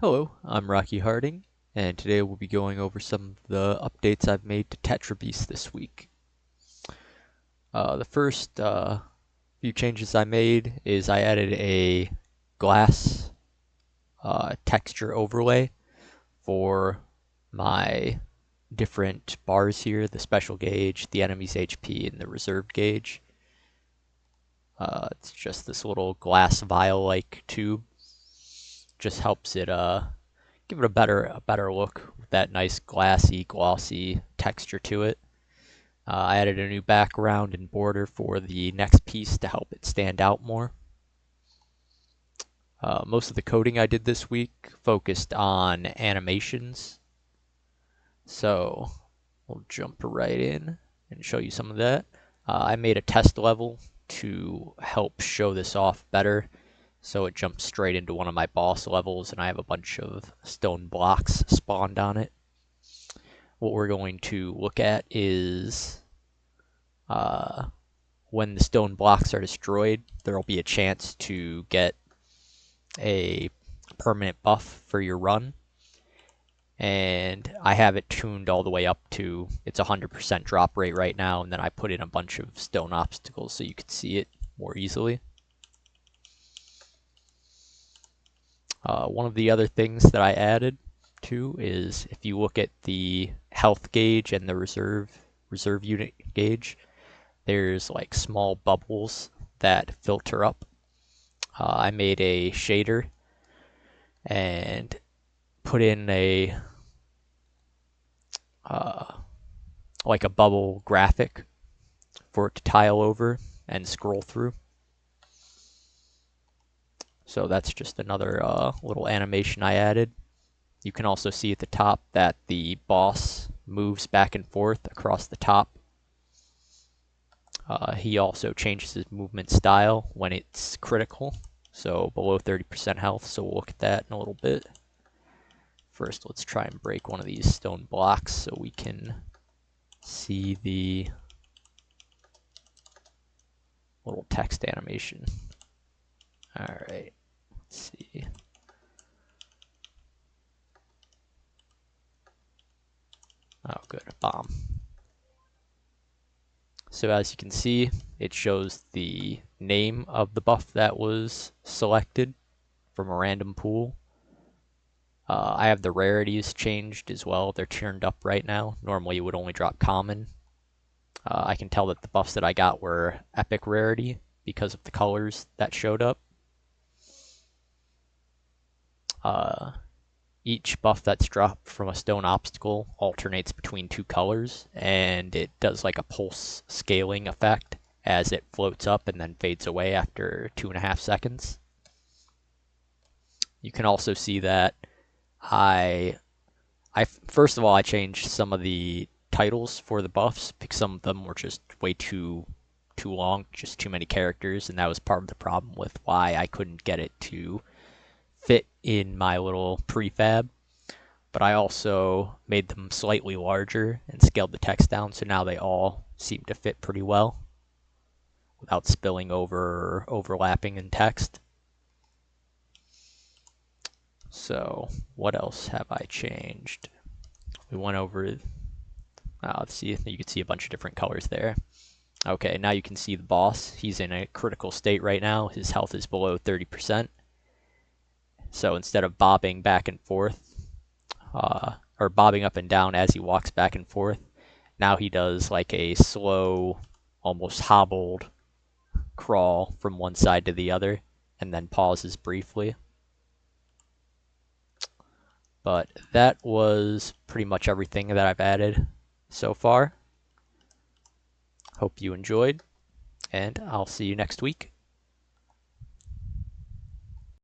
Hello, I'm Rocky Harding, and today we'll be going over some of the updates I've made to Tetrabeasts this week. The first few changes I made is I added a glass texture overlay for my different bars here, the special gauge, the enemy's HP, and the reserved gauge. It's just this little glass vial-like tube. Just helps it give it a better look with that nice glassy, glossy texture to it. I added a new background and border for the next piece to help it stand out more. Most of the coding I did this week focused on animations. So we'll jump right in and show you some of that. I made a test level to help show this off better. So it jumps straight into one of my boss levels, and I have a bunch of stone blocks spawned on it. What we're going to look at is when the stone blocks are destroyed, there will be a chance to get a permanent buff for your run. And I have it tuned all the way up to its 100% drop rate right now, and then I put in a bunch of stone obstacles so you can see it more easily. One of the other things that I added to is if you look at the health gauge and the reserve unit gauge, there's like small bubbles that filter up. I made a shader and put in a like a bubble graphic for it to tile over and scroll through. So that's just another little animation I added. You can also see at the top that the boss moves back and forth across the top. He also changes his movement style when it's critical, so below 30% health, so we'll look at that in a little bit. First, let's try and break one of these stone blocks so we can see the little text animation. Alright, let's see. Oh, good, a bomb. So as you can see, it shows the name of the buff that was selected from a random pool. I have the rarities changed as well. They're turned up right now. Normally it would only drop common. I can tell that the buffs that I got were epic rarity because of the colors that showed up. Each buff that's dropped from a stone obstacle alternates between two colors, and it does like a pulse scaling effect as it floats up and then fades away after 2.5 seconds. You can also see that I first of all, I changed some of the titles for the buffs because some of them were just way too long, just too many characters, and that was part of the problem with why I couldn't get it to fit in my little prefab. But I also made them slightly larger and scaled the text down, so now they all seem to fit pretty well without spilling over or overlapping in text. So what else have I changed? We went over, let's see, you can see a bunch of different colors there. Okay, now you can see the boss. He's in a critical state right now. His health is below 30%. So instead of bobbing back and forth, or bobbing up and down as he walks back and forth, now he does like a slow, almost hobbled crawl from one side to the other, and then pauses briefly. But that was pretty much everything that I've added so far. Hope you enjoyed, and I'll see you next week.